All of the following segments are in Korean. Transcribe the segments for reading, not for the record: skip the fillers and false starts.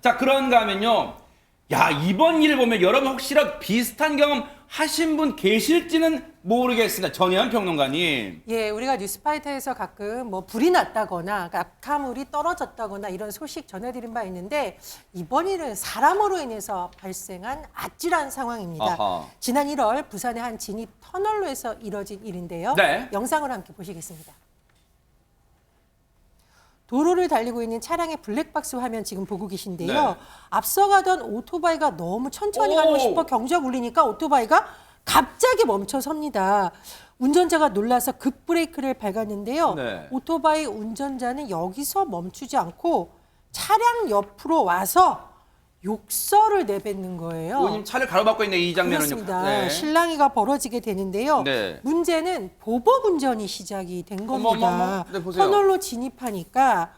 자, 그런가 하면요. 야, 이번 일을 보면 여러분 혹시라도 비슷한 경험 하신 분 계실지는 모르겠습니다. 전혜연 평론가님. 예, 우리가 뉴스파이터에서 가끔 뭐 불이 났다거나 낙하물이 떨어졌다거나 이런 소식 전해드린 바 있는데 이번 일은 사람으로 인해서 발생한 아찔한 상황입니다. 아하. 지난 1월 부산의 한 진입 터널로에서 이뤄진 일인데요. 네. 영상을 함께 보시겠습니다. 도로를 달리고 있는 차량의 블랙박스 화면 지금 보고 계신데요. 네. 앞서가던 오토바이가 너무 천천히 오! 가고 싶어 경적 울리니까 오토바이가 갑자기 멈춰 섭니다. 운전자가 놀라서 급브레이크를 밟았는데요. 네. 오토바이 운전자는 여기서 멈추지 않고 차량 옆으로 와서 욕설을 내뱉는 거예요. 의원님 차를 가로막고 있네, 이 장면은요. 그렇습니다. 네. 실랑이가 벌어지게 되는데요. 네. 문제는 보복 운전이 시작이 된 겁니다. 어머. 네, 보세요. 터널로 진입하니까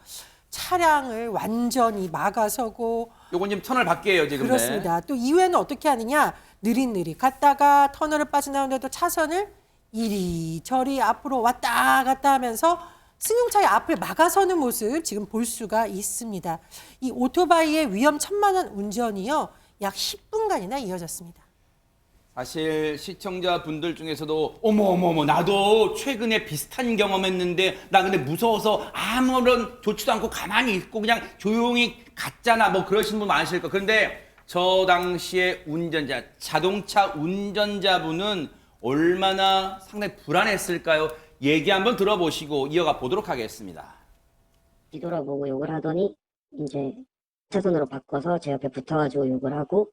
차량을 완전히 막아서고 요건 지금 터널 밖이에요, 지금. 그렇습니다. 또 이후에는 어떻게 하느냐? 느릿느릿 갔다가 터널을 빠져나오는데도 차선을 이리저리 앞으로 왔다 갔다 하면서 승용차의 앞을 막아서는 모습 지금 볼 수가 있습니다. 이 오토바이의 위험천만한 운전이요. 약 10분간이나 이어졌습니다. 사실 시청자분들 중에서도 어머 나도 최근에 비슷한 경험했는데 나 근데 무서워서 아무런 조치도 않고 가만히 있고 그냥 조용히 갔잖아 뭐 그러신 분 많으실 거. 그런데 저 당시에 운전자 자동차 운전자분은 얼마나 상당히 불안했을까요? 얘기 한번 들어보시고 이어가 보도록 하겠습니다. 뒤돌아보고 욕을 하더니 이제 차선으로 바꿔서 제 옆에 붙어가지고 욕을 하고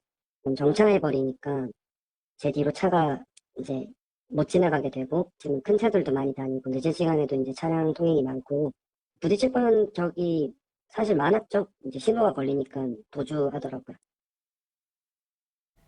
정차해버리니까 제 뒤로 차가 이제 못 지나가게 되고 지금 큰 차들도 많이 다니고 늦은 시간에도 이제 차량 통행이 많고 부딪힐 뻔한 적이 사실 많았죠. 이제 신호가 걸리니까 도주하더라고요.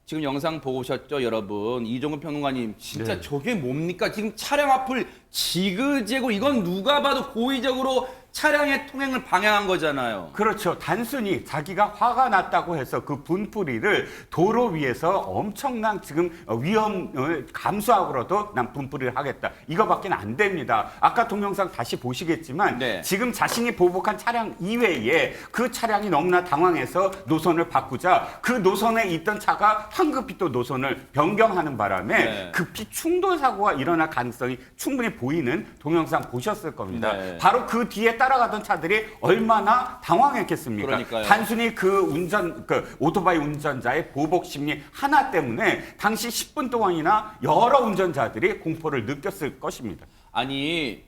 지금 영상 보고 오셨죠, 여러분? 이종근 평론가님, 진짜 네. 저게 뭡니까? 지금 차량 앞을 지그재고 이건 누가 봐도 고의적으로 차량의 통행을 방해한 거잖아요. 그렇죠. 단순히 자기가 화가 났다고 해서 그 분풀이를 도로 위에서 엄청난 지금 위험을 감수하고라도 난 분풀이를 하겠다. 이거밖에 안 됩니다. 아까 동영상 다시 보시겠지만 네. 지금 자신이 보복한 차량 이외에 그 차량이 너무나 당황해서 노선을 바꾸자 그 노선에 있던 차가 황급히 또 노선을 변경하는 바람에 네. 급히 충돌 사고가 일어날 가능성이 충분히 보이는 동영상 보셨을 겁니다. 네. 바로 그 뒤에 따라가던 차들이 얼마나 당황했겠습니까? 그러니까요. 단순히 그 오토바이 운전자의 보복 심리 하나 때문에 당시 10분 동안이나 여러 운전자들이 공포를 느꼈을 것입니다. 아니,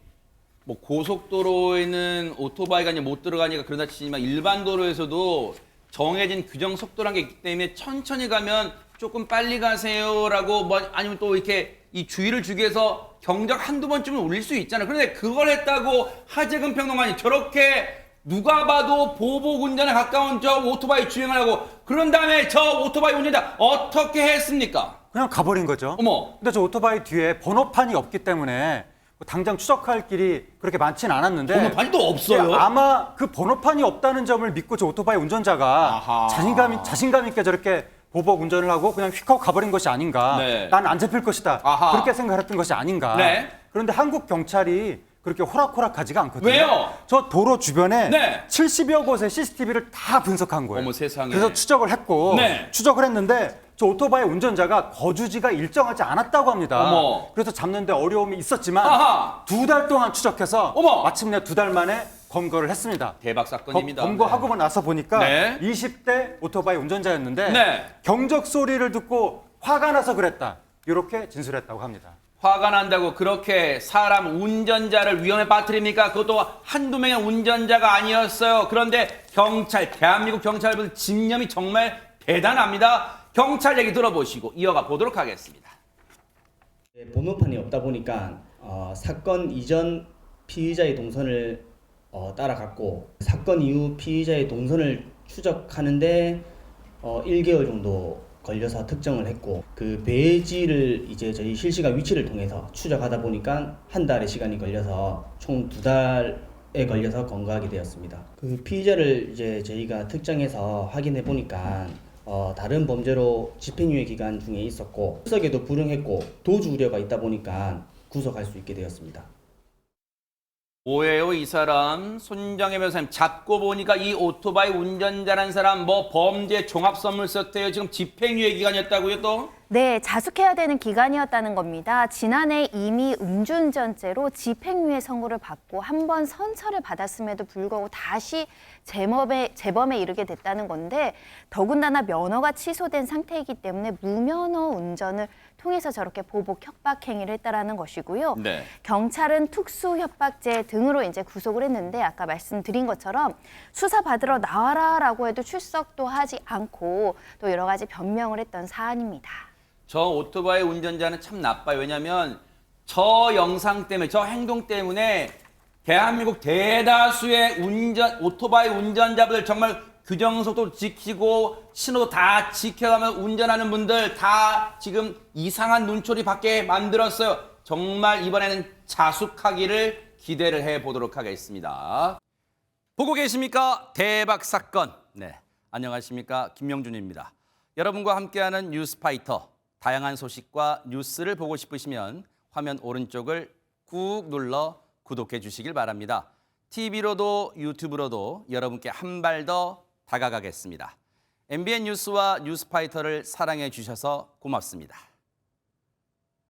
뭐 고속도로에는 오토바이가 이제 못 들어가니까 그러다 치지만 일반 도로에서도 정해진 규정 속도란 게 있기 때문에 천천히 가면 조금 빨리 가세요라고 뭐 아니면 또 이렇게 이 주의를 주기 위해서 경적 한두 번쯤은 올릴 수 있잖아요. 그런데 그걸 했다고 하재근 평론가님 저렇게 누가 봐도 보복 운전에 가까운 저 오토바이 주행을 하고 그런 다음에 저 오토바이 운전자 어떻게 했습니까? 그냥 가버린 거죠. 어머. 근데 저 오토바이 뒤에 번호판이 없기 때문에 뭐 당장 추적할 길이 그렇게 많지는 않았는데 번호판이 또 없어요? 예, 아마 그 번호판이 없다는 점을 믿고 저 오토바이 운전자가 아하. 자신감 있게 저렇게 보복 운전을 하고 그냥 휙 하고 가버린 것이 아닌가. 네. 난 안 잡힐 것이다. 아하. 그렇게 생각했던 것이 아닌가. 네. 그런데 한국 경찰이 그렇게 호락호락하지가 않거든요. 왜요? 저 도로 주변에 네. 70여 곳의 CCTV를 다 분석한 거예요. 어머, 세상에. 그래서 추적을 했고 네. 추적을 했는데 저 오토바이 운전자가 거주지가 일정하지 않았다고 합니다. 어머. 그래서 잡는데 어려움이 있었지만 아하. 2달 동안 추적해서 어머. 마침내 2달 만에 검거를 했습니다. 대박 사건입니다. 검거하고 나서 보니까 네. 20대 오토바이 운전자였는데 네. 경적 소리를 듣고 화가 나서 그랬다. 이렇게 진술했다고 합니다. 화가 난다고 그렇게 사람 운전자를 위험에 빠뜨립니까? 그것도 한두 명의 운전자가 아니었어요. 그런데 경찰, 대한민국 경찰분 집념이 정말 대단합니다. 경찰 얘기 들어보시고 이어가 보도록 하겠습니다. 번호판이 없다 보니까 사건 이전 피의자의 동선을 따라갔고 사건 이후 피의자의 동선을 추적하는데 1개월 정도 걸려서 특정을 했고 그 배지를 이제 저희 실시간 위치를 통해서 추적하다 보니까 한 달의 시간이 걸려서 총 2달에 걸려서 검거하게 되었습니다. 그 피의자를 이제 저희가 특정해서 확인해 보니까 다른 범죄로 집행유예 기간 중에 있었고 수석에도 불응했고 도주 우려가 있다 보니까 구속할 수 있게 되었습니다. 뭐예요 이 사람? 손정혜 변호사님 잡고 보니까 이 오토바이 운전자라는 사람 뭐 범죄 종합선물 세트예요. 지금 집행유예 기간이었다고요 또? 네, 자숙해야 되는 기간이었다는 겁니다. 지난해 이미 음주운전죄로 집행유예 선고를 받고 한 번 선처를 받았음에도 불구하고 다시 재범에 이르게 됐다는 건데 더군다나 면허가 취소된 상태이기 때문에 무면허 운전을 통해서 저렇게 보복 협박 행위를 했다라는 것이고요. 네. 경찰은 특수협박죄 등으로 이제 구속을 했는데 아까 말씀드린 것처럼 수사 받으러 나와라라고 해도 출석도 하지 않고 또 여러 가지 변명을 했던 사안입니다. 저 오토바이 운전자는 참 나빠요. 왜냐하면 저 영상 때문에, 저 행동 때문에 대한민국 대다수의 오토바이 운전자분들 정말 규정속도 지키고 신호 다 지켜가며 운전하는 분들 다 지금 이상한 눈초리 받게 만들었어요. 정말 이번에는 자숙하기를 기대를 해보도록 하겠습니다. 보고 계십니까? 대박 사건. 네, 안녕하십니까? 김명준입니다. 여러분과 함께하는 뉴스파이터. 다양한 소식과 뉴스를 보고 싶으시면 화면 오른쪽을 꾹 눌러 구독해 주시길 바랍니다. TV로도 유튜브로도 여러분께 한 발 더 다가가겠습니다. MBN 뉴스와 뉴스파이터를 사랑해 주셔서 고맙습니다.